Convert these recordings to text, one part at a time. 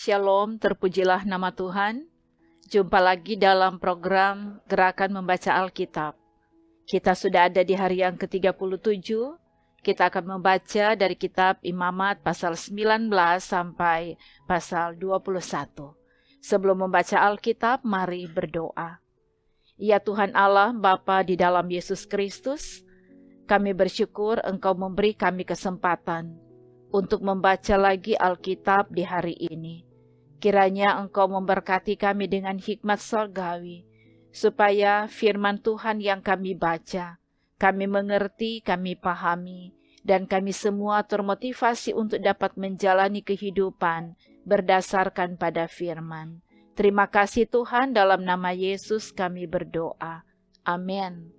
Shalom, terpujilah nama Tuhan. Jumpa lagi dalam program Gerakan Membaca Alkitab. Kita sudah ada di hari yang ke-37. Kita akan membaca dari kitab Imamat pasal 19 sampai pasal 21. Sebelum membaca Alkitab, mari berdoa. Ya Tuhan Allah, Bapa di dalam Yesus Kristus, kami bersyukur Engkau memberi kami kesempatan untuk membaca lagi Alkitab di hari ini. Kiranya Engkau memberkati kami dengan hikmat surgawi, supaya firman Tuhan yang kami baca, kami mengerti, kami pahami, dan kami semua termotivasi untuk dapat menjalani kehidupan berdasarkan pada firman. Terima kasih Tuhan, dalam nama Yesus kami berdoa. Amin.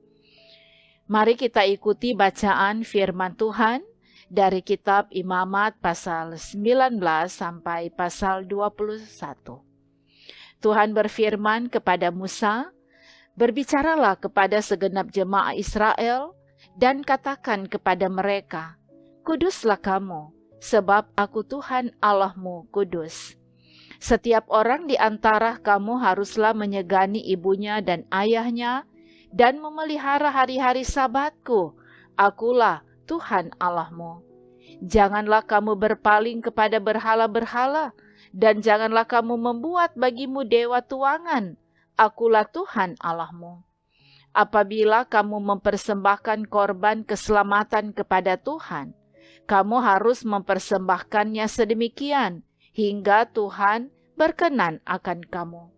Mari kita ikuti bacaan firman Tuhan dari kitab Imamat pasal 19 sampai pasal 21. Tuhan berfirman kepada Musa, "Berbicaralah kepada segenap jemaah Israel dan katakan kepada mereka, Kuduslah kamu, sebab aku Tuhan Allahmu kudus. Setiap orang di antara kamu haruslah menyegani ibunya dan ayahnya dan memelihara hari-hari Sabatku. Akulah Tuhan Allahmu. Janganlah kamu berpaling kepada berhala-berhala, dan janganlah kamu membuat bagimu dewa tuangan. Akulah Tuhan Allahmu. Apabila kamu mempersembahkan korban keselamatan kepada Tuhan, kamu harus mempersembahkannya sedemikian, hingga Tuhan berkenan akan kamu.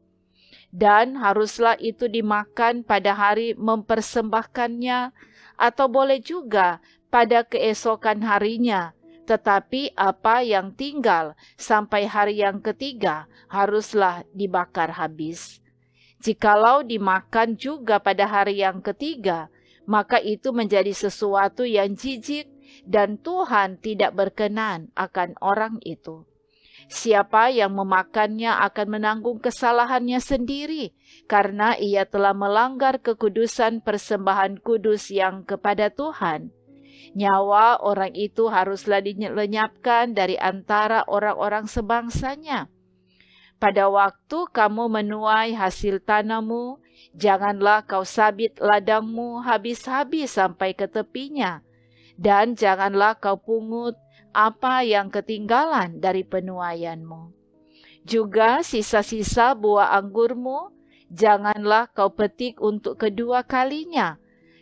Dan haruslah itu dimakan pada hari mempersembahkannya, atau boleh juga pada keesokan harinya, tetapi apa yang tinggal sampai hari yang ketiga haruslah dibakar habis. Jikalau dimakan juga pada hari yang ketiga, maka itu menjadi sesuatu yang jijik dan Tuhan tidak berkenan akan orang itu. Siapa yang memakannya akan menanggung kesalahannya sendiri, karena ia telah melanggar kekudusan persembahan kudus yang kepada Tuhan. Nyawa orang itu haruslah dilenyapkan dari antara orang-orang sebangsanya. Pada waktu kamu menuai hasil tanahmu, janganlah kau sabit ladangmu habis-habis sampai ke tepinya, dan janganlah kau pungut apa yang ketinggalan dari penuaianmu. Juga sisa-sisa buah anggurmu, janganlah kau petik untuk kedua kalinya,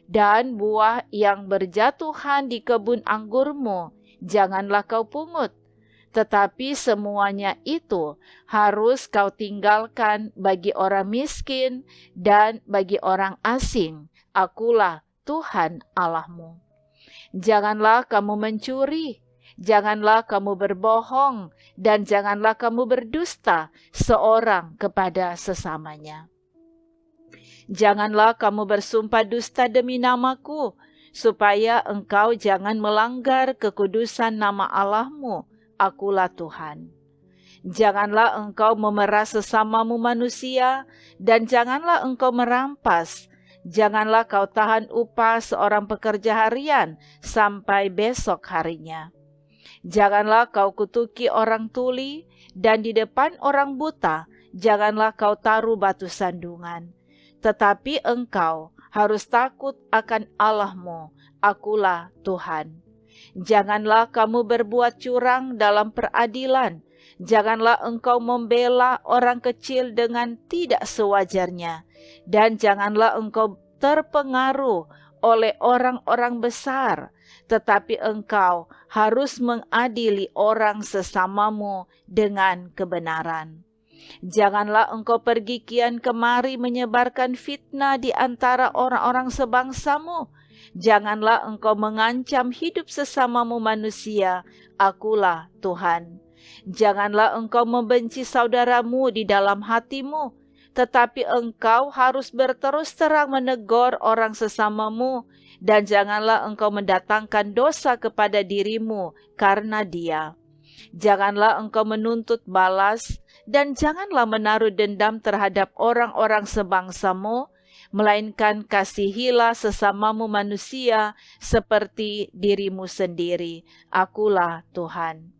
dan buah yang berjatuhan di kebun anggurmu, janganlah kau pungut. Tetapi semuanya itu harus kau tinggalkan bagi orang miskin dan bagi orang asing. Akulah Tuhan Allahmu. Janganlah kamu mencuri, janganlah kamu berbohong, dan janganlah kamu berdusta seorang kepada sesamanya. Janganlah kamu bersumpah dusta demi namaku, supaya engkau jangan melanggar kekudusan nama Allahmu. Akulah Tuhan. Janganlah engkau memeras sesamamu manusia, dan janganlah engkau merampas. Janganlah kau tahan upah seorang pekerja harian sampai besok harinya. Janganlah kau kutuki orang tuli, dan di depan orang buta janganlah kau taruh batu sandungan. Tetapi engkau harus takut akan Allahmu. Akulah Tuhan. Janganlah kamu berbuat curang dalam peradilan. Janganlah engkau membela orang kecil dengan tidak sewajarnya. Dan janganlah engkau terpengaruh oleh orang-orang besar. Tetapi engkau harus mengadili orang sesamamu dengan kebenaran. Janganlah engkau pergi kian kemari menyebarkan fitnah di antara orang-orang sebangsamu. Janganlah engkau mengancam hidup sesamamu manusia. Akulah Tuhan. Janganlah engkau membenci saudaramu di dalam hatimu, tetapi engkau harus berterus terang menegur orang sesamamu, dan janganlah engkau mendatangkan dosa kepada dirimu karena dia. Janganlah engkau menuntut balas, dan janganlah menaruh dendam terhadap orang-orang sebangsamu, melainkan kasihilah sesamamu manusia seperti dirimu sendiri. Akulah Tuhan.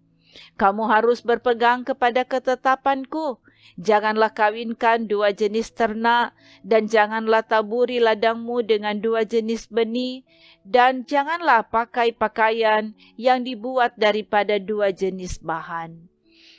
Kamu harus berpegang kepada ketetapanku. Janganlah kawinkan dua jenis ternak, dan janganlah taburi ladangmu dengan dua jenis benih, dan janganlah pakai pakaian yang dibuat daripada dua jenis bahan.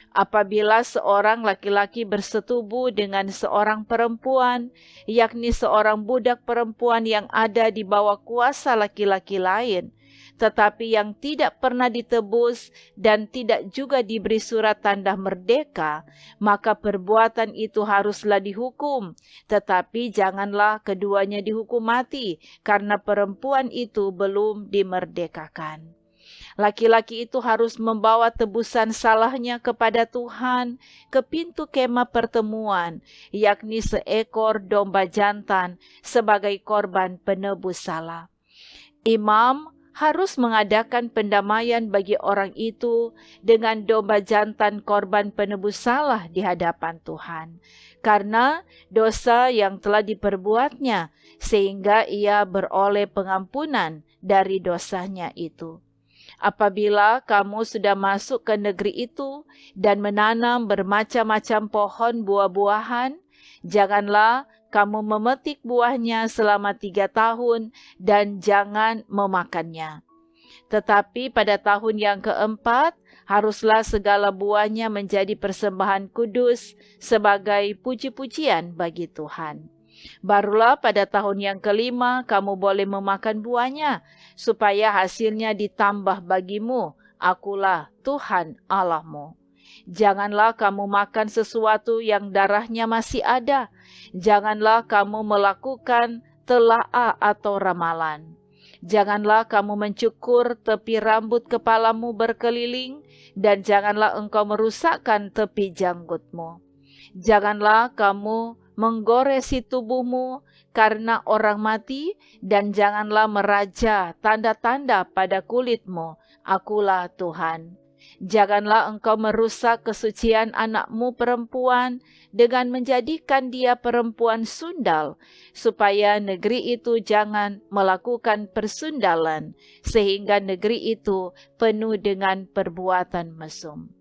Apabila seorang laki-laki bersetubuh dengan seorang perempuan, yakni seorang budak perempuan yang ada di bawah kuasa laki-laki lain, tetapi yang tidak pernah ditebus dan tidak juga diberi surat tanda merdeka, maka perbuatan itu haruslah dihukum, tetapi janganlah keduanya dihukum mati, karena perempuan itu belum dimerdekakan. Laki-laki itu harus membawa tebusan salahnya kepada Tuhan ke pintu kemah pertemuan, yakni seekor domba jantan sebagai korban penebus salah. Imam harus mengadakan pendamaian bagi orang itu dengan domba jantan korban penebus salah di hadapan Tuhan, karena dosa yang telah diperbuatnya, sehingga ia beroleh pengampunan dari dosanya itu. Apabila kamu sudah masuk ke negeri itu dan menanam bermacam-macam pohon buah-buahan, janganlah kamu memetik buahnya selama 3 tahun dan jangan memakannya. Tetapi pada tahun yang keempat, haruslah segala buahnya menjadi persembahan kudus sebagai puji-pujian bagi Tuhan. Barulah pada tahun yang kelima kamu boleh memakan buahnya, supaya hasilnya ditambah bagimu. Akulah Tuhan Allahmu. Janganlah kamu makan sesuatu yang darahnya masih ada. Janganlah kamu melakukan telaah atau ramalan. Janganlah kamu mencukur tepi rambut kepalamu berkeliling, dan janganlah engkau merusakkan tepi janggutmu. Janganlah kamu menggoresi tubuhmu karena orang mati, dan janganlah meraja tanda-tanda pada kulitmu. Akulah Tuhan. Janganlah engkau merusak kesucian anakmu perempuan dengan menjadikan dia perempuan sundal, supaya negeri itu jangan melakukan persundalan, sehingga negeri itu penuh dengan perbuatan mesum.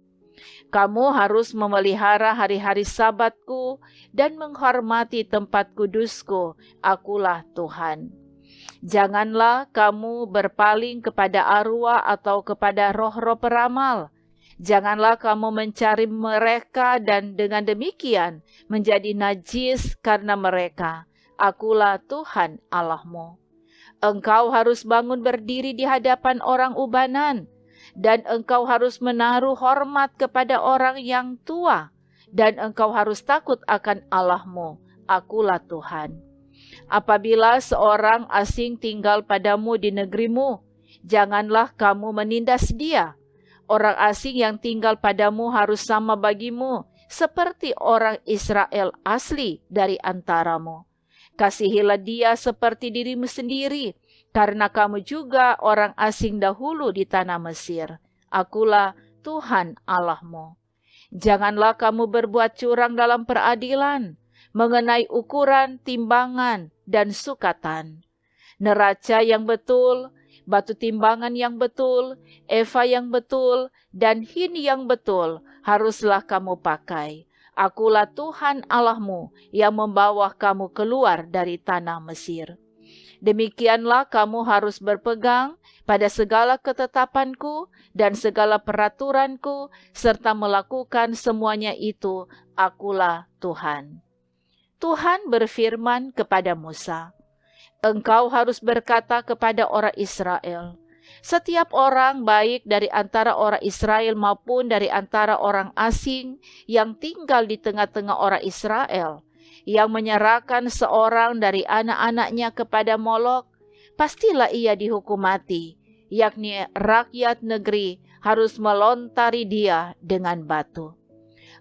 Kamu harus memelihara hari-hari Sabatku dan menghormati tempat kudusku. Akulah Tuhan. Janganlah kamu berpaling kepada arwah atau kepada roh-roh peramal. Janganlah kamu mencari mereka dan dengan demikian menjadi najis karena mereka. Akulah Tuhan Allahmu. Engkau harus bangun berdiri di hadapan orang ubanan, dan engkau harus menaruh hormat kepada orang yang tua, dan engkau harus takut akan Allahmu. Akulah Tuhan. Apabila seorang asing tinggal padamu di negerimu, janganlah kamu menindas dia. Orang asing yang tinggal padamu harus sama bagimu, seperti orang Israel asli dari antaramu. Kasihilah dia seperti dirimu sendiri, karena kamu juga orang asing dahulu di tanah Mesir. Akulah Tuhan Allahmu. Janganlah kamu berbuat curang dalam peradilan, mengenai ukuran, timbangan, dan sukatan. Neraca yang betul, batu timbangan yang betul, eva yang betul, dan hin yang betul haruslah kamu pakai. Akulah Tuhan Allahmu yang membawa kamu keluar dari tanah Mesir. Demikianlah kamu harus berpegang pada segala ketetapanku dan segala peraturanku, serta melakukan semuanya itu. Akulah Tuhan. Tuhan berfirman kepada Musa, engkau harus berkata kepada orang Israel, setiap orang baik dari antara orang Israel maupun dari antara orang asing yang tinggal di tengah-tengah orang Israel, yang menyerahkan seorang dari anak-anaknya kepada Molok, pastilah ia dihukum mati, yakni rakyat negeri harus melontari dia dengan batu.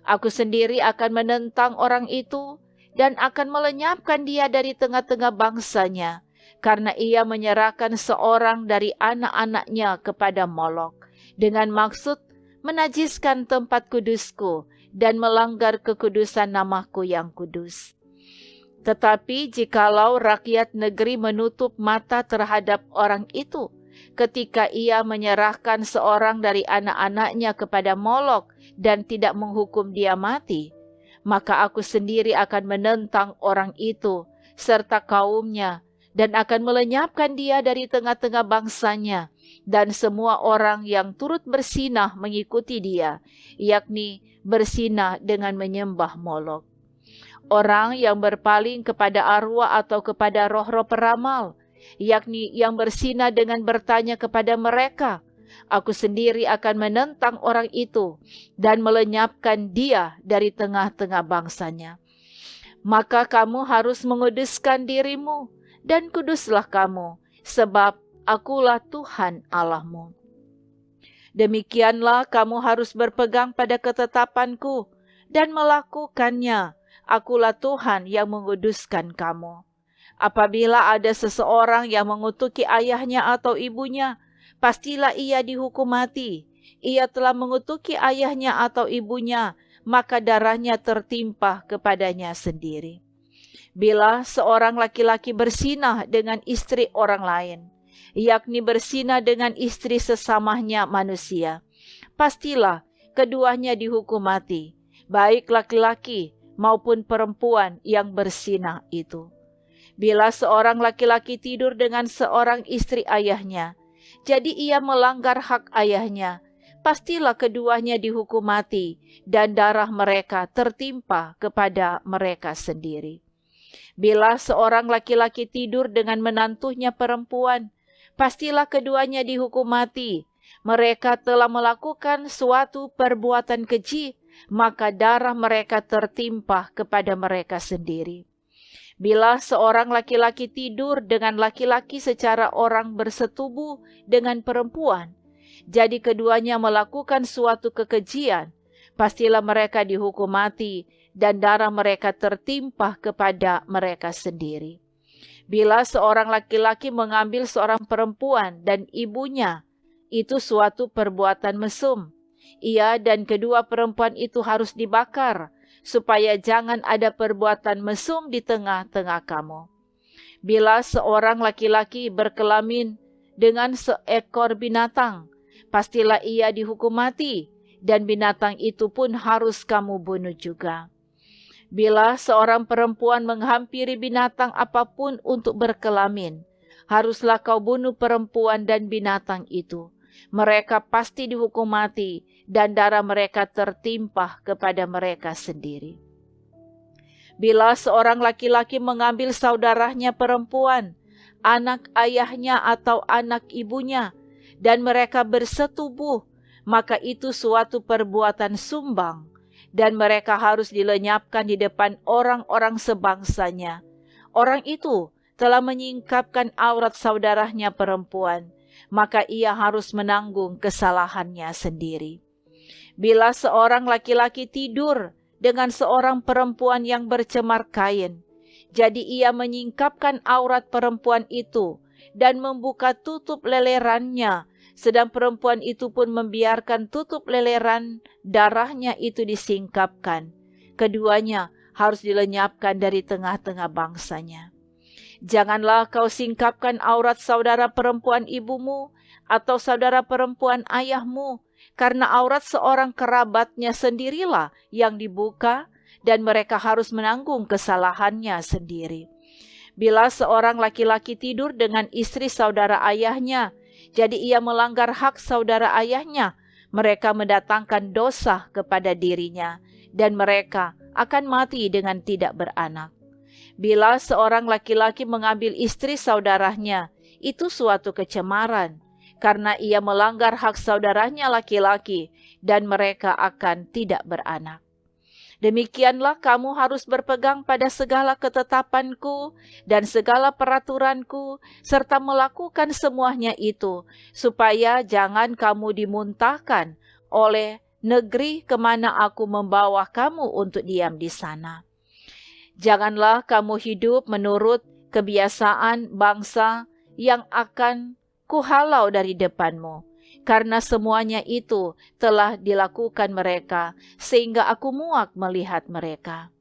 Aku sendiri akan menentang orang itu dan akan melenyapkan dia dari tengah-tengah bangsanya, karena ia menyerahkan seorang dari anak-anaknya kepada Molok, dengan maksud menajiskan tempat kudusku dan melanggar kekudusan namaku yang kudus. Tetapi jikalau rakyat negeri menutup mata terhadap orang itu, ketika ia menyerahkan seorang dari anak-anaknya kepada Molok dan tidak menghukum dia mati, maka aku sendiri akan menentang orang itu serta kaumnya dan akan melenyapkan dia dari tengah-tengah bangsanya dan semua orang yang turut bersinah mengikuti dia, yakni bersinah dengan menyembah Molok. Orang yang berpaling kepada arwah atau kepada roh-roh peramal, yakni yang bersinah dengan bertanya kepada mereka, aku sendiri akan menentang orang itu dan melenyapkan dia dari tengah-tengah bangsanya. Maka kamu harus menguduskan dirimu, dan kuduslah kamu, sebab akulah Tuhan Allahmu. Demikianlah kamu harus berpegang pada ketetapanku dan melakukannya. Akulah Tuhan yang menguduskan kamu. Apabila ada seseorang yang mengutuki ayahnya atau ibunya, pastilah ia dihukum mati. Ia telah mengutuki ayahnya atau ibunya, maka darahnya tertimpa kepadanya sendiri. Bila seorang laki-laki bersinah dengan istri orang lain, yakni bersinah dengan istri sesamanya manusia, pastilah keduanya dihukum mati, baik laki-laki maupun perempuan yang bersinah itu. Bila seorang laki-laki tidur dengan seorang istri ayahnya, jadi ia melanggar hak ayahnya, pastilah keduanya dihukum mati dan darah mereka tertimpa kepada mereka sendiri. Bila seorang laki-laki tidur dengan menantunya perempuan, pastilah keduanya dihukum mati. Mereka telah melakukan suatu perbuatan keji, maka darah mereka tertimpa kepada mereka sendiri. Bila seorang laki-laki tidur dengan laki-laki secara orang bersetubuh dengan perempuan, jadi keduanya melakukan suatu kekejian, pastilah mereka dihukum mati dan darah mereka tertimpa kepada mereka sendiri. Bila seorang laki-laki mengambil seorang perempuan dan ibunya, itu suatu perbuatan mesum. Ia dan kedua perempuan itu harus dibakar, supaya jangan ada perbuatan mesum di tengah-tengah kamu. Bila seorang laki-laki berkelamin dengan seekor binatang, pastilah ia dihukum mati, dan binatang itu pun harus kamu bunuh juga. Bila seorang perempuan menghampiri binatang apapun untuk berkelamin, haruslah kau bunuh perempuan dan binatang itu. Mereka pasti dihukum mati dan darah mereka tertimpa kepada mereka sendiri. Bila seorang laki-laki mengambil saudaranya perempuan, anak ayahnya atau anak ibunya, dan mereka bersetubuh, maka itu suatu perbuatan sumbang, dan mereka harus dilenyapkan di depan orang-orang sebangsanya. Orang itu telah menyingkapkan aurat saudaranya perempuan, maka ia harus menanggung kesalahannya sendiri. Bila seorang laki-laki tidur dengan seorang perempuan yang bercemar kain, jadi ia menyingkapkan aurat perempuan itu dan membuka tutup lelerannya, sedang perempuan itu pun membiarkan tutup leleran darahnya itu disingkapkan. Keduanya harus dilenyapkan dari tengah-tengah bangsanya. Janganlah kau singkapkan aurat saudara perempuan ibumu atau saudara perempuan ayahmu, karena aurat seorang kerabatnya sendirilah yang dibuka, dan mereka harus menanggung kesalahannya sendiri. Bila seorang laki-laki tidur dengan istri saudara ayahnya, jadi ia melanggar hak saudara ayahnya, mereka mendatangkan dosa kepada dirinya, dan mereka akan mati dengan tidak beranak. Bila seorang laki-laki mengambil istri saudaranya, itu suatu kecemaran, karena ia melanggar hak saudaranya laki-laki, dan mereka akan tidak beranak. Demikianlah kamu harus berpegang pada segala ketetapanku dan segala peraturanku, serta melakukan semuanya itu, supaya jangan kamu dimuntahkan oleh negeri kemana aku membawa kamu untuk diam di sana. Janganlah kamu hidup menurut kebiasaan bangsa yang akan kuhalau dari depanmu, karena semuanya itu telah dilakukan mereka, sehingga aku muak melihat mereka.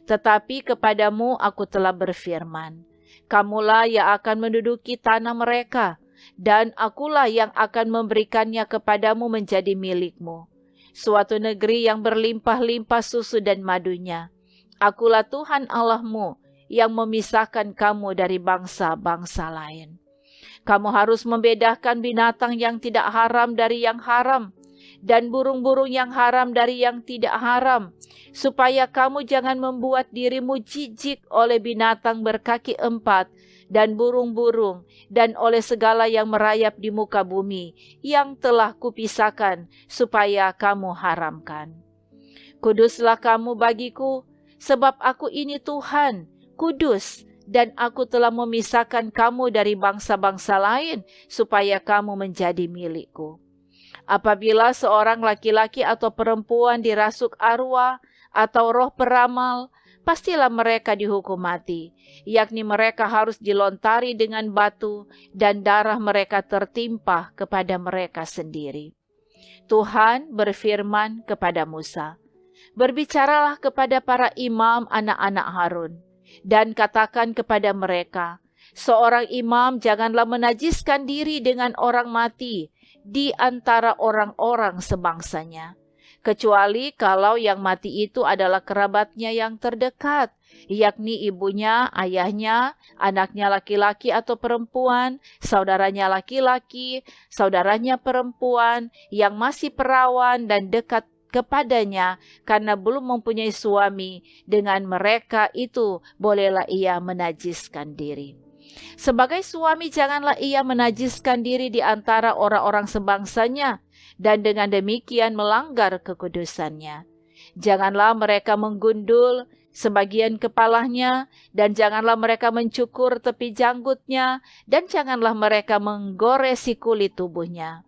Tetapi kepadamu aku telah berfirman, kamulah yang akan menduduki tanah mereka, dan akulah yang akan memberikannya kepadamu menjadi milikmu. Suatu negeri yang berlimpah-limpah susu dan madunya. Akulah Tuhan Allahmu yang memisahkan kamu dari bangsa-bangsa lain. Kamu harus membedakan binatang yang tidak haram dari yang haram, dan burung-burung yang haram dari yang tidak haram, supaya kamu jangan membuat dirimu jijik oleh binatang berkaki empat dan burung-burung, dan oleh segala yang merayap di muka bumi, yang telah kupisahkan, supaya kamu haramkan. Kuduslah kamu bagiku, sebab aku ini Tuhan, kudus, dan aku telah memisahkan kamu dari bangsa-bangsa lain, supaya kamu menjadi milikku. Apabila seorang laki-laki atau perempuan dirasuk arwah atau roh peramal, pastilah mereka dihukum mati, yakni mereka harus dilontari dengan batu dan darah mereka tertimpah kepada mereka sendiri. Tuhan berfirman kepada Musa, "Berbicaralah kepada para imam anak-anak Harun, dan katakan kepada mereka, seorang imam janganlah menajiskan diri dengan orang mati di antara orang-orang sebangsanya, kecuali kalau yang mati itu adalah kerabatnya yang terdekat, yakni ibunya, ayahnya, anaknya laki-laki atau perempuan, saudaranya laki-laki, saudaranya perempuan, yang masih perawan dan dekat kepadanya karena belum mempunyai suami. Dengan mereka itu bolehlah ia menajiskan diri. Sebagai suami janganlah ia menajiskan diri di antara orang-orang sebangsanya, dan dengan demikian melanggar kekudusannya. Janganlah mereka menggundul sebagian kepalanya, dan janganlah mereka mencukur tepi janggutnya, dan janganlah mereka menggoresi kulit tubuhnya.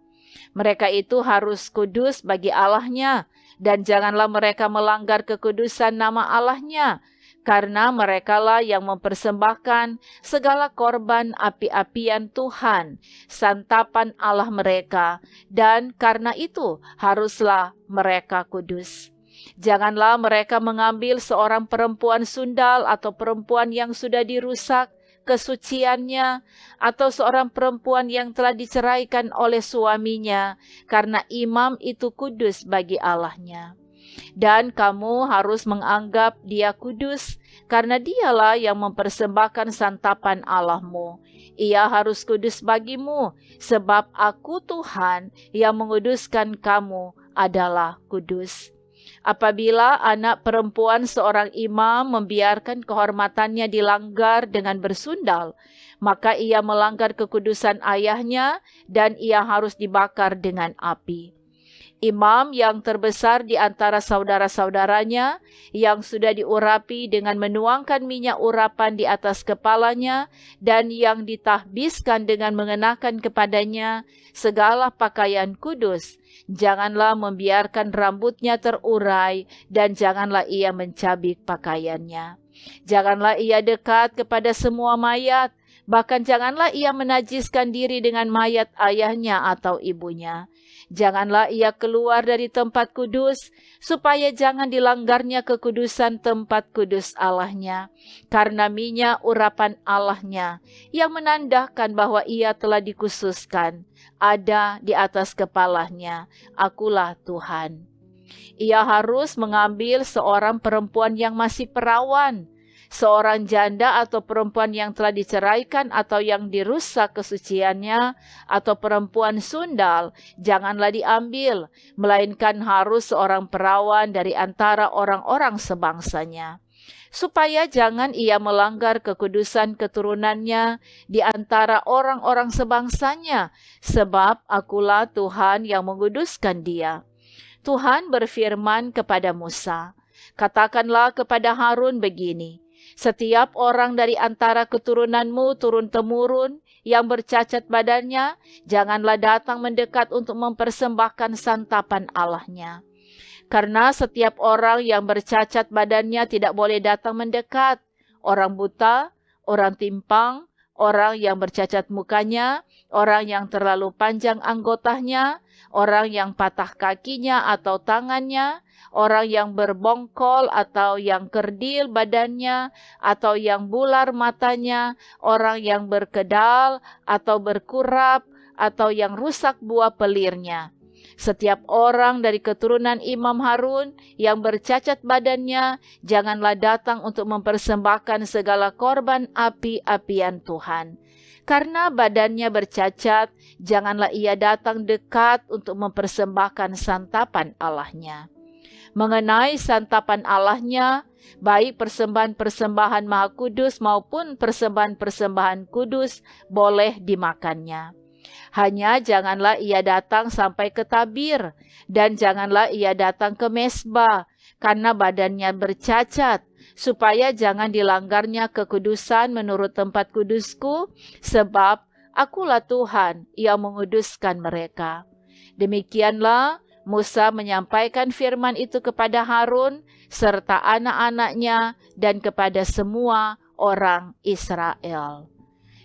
Mereka itu harus kudus bagi Allahnya, dan janganlah mereka melanggar kekudusan nama Allahnya, karena merekalah yang mempersembahkan segala korban api-apian Tuhan, santapan Allah mereka, dan karena itu haruslah mereka kudus. Janganlah mereka mengambil seorang perempuan sundal atau perempuan yang sudah dirusak kesuciannya, atau seorang perempuan yang telah diceraikan oleh suaminya, karena imam itu kudus bagi Allahnya. Dan kamu harus menganggap dia kudus, karena dialah yang mempersembahkan santapan Allahmu. Ia harus kudus bagimu, sebab aku Tuhan yang menguduskan kamu adalah kudus. Apabila anak perempuan seorang imam membiarkan kehormatannya dilanggar dengan bersundal, maka ia melanggar kekudusan ayahnya, dan ia harus dibakar dengan api. Imam yang terbesar di antara saudara-saudaranya yang sudah diurapi dengan menuangkan minyak urapan di atas kepalanya, dan yang ditahbiskan dengan mengenakan kepadanya segala pakaian kudus, janganlah membiarkan rambutnya terurai, dan janganlah ia mencabik pakaiannya. Janganlah ia dekat kepada semua mayat, bahkan janganlah ia menajiskan diri dengan mayat ayahnya atau ibunya. Janganlah ia keluar dari tempat kudus, supaya jangan dilanggarnya kekudusan tempat kudus Allahnya, karena minyak urapan Allahnya, yang menandakan bahwa ia telah dikhususkan, ada di atas kepalanya. Akulah Tuhan. Ia harus mengambil seorang perempuan yang masih perawan, seorang janda atau perempuan yang telah diceraikan atau yang dirusak kesuciannya, atau perempuan sundal, janganlah diambil, melainkan harus seorang perawan dari antara orang-orang sebangsanya, supaya jangan ia melanggar kekudusan keturunannya di antara orang-orang sebangsanya, sebab akulah Tuhan yang menguduskan dia. Tuhan berfirman kepada Musa, "Katakanlah kepada Harun begini, setiap orang dari antara keturunanmu turun-temurun yang bercacat badannya, janganlah datang mendekat untuk mempersembahkan santapan Allahnya. Karena setiap orang yang bercacat badannya tidak boleh datang mendekat, orang buta, orang timpang, orang yang bercacat mukanya, orang yang terlalu panjang anggotanya, orang yang patah kakinya atau tangannya, orang yang berbongkol atau yang kerdil badannya, atau yang bular matanya, orang yang berkedal atau berkurap, atau yang rusak buah pelirnya. Setiap orang dari keturunan Imam Harun yang bercacat badannya, janganlah datang untuk mempersembahkan segala korban api-apian Tuhan. Karena badannya bercacat, janganlah ia datang dekat untuk mempersembahkan santapan Allahnya. Mengenai santapan Allahnya, baik persembahan-persembahan Maha Kudus maupun persembahan-persembahan kudus boleh dimakannya. Hanya janganlah ia datang sampai ke tabir, dan janganlah ia datang ke mesbah, karena badannya bercacat, supaya jangan dilanggarnya kekudusan menurut tempat kudusku, sebab akulah Tuhan yang menguduskan mereka. Demikianlah Musa menyampaikan firman itu kepada Harun, serta anak-anaknya, dan kepada semua orang Israel.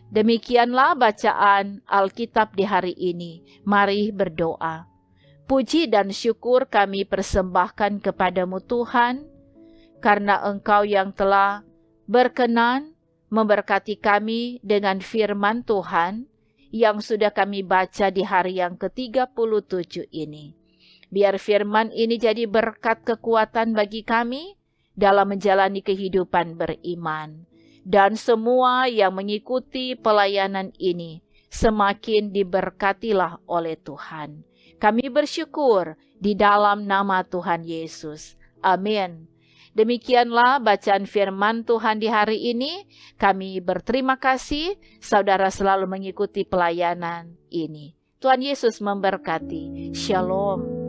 Demikianlah bacaan Alkitab di hari ini. Mari berdoa. Puji dan syukur kami persembahkan kepadamu Tuhan, karena Engkau yang telah berkenan memberkati kami dengan firman Tuhan yang sudah kami baca di hari yang ke-37 ini. Biar firman ini jadi berkat kekuatan bagi kami dalam menjalani kehidupan beriman. Dan semua yang mengikuti pelayanan ini semakin diberkatilah oleh Tuhan. Kami bersyukur di dalam nama Tuhan Yesus. Amin. Demikianlah bacaan firman Tuhan di hari ini. Kami berterima kasih saudara selalu mengikuti pelayanan ini. Tuhan Yesus memberkati. Shalom.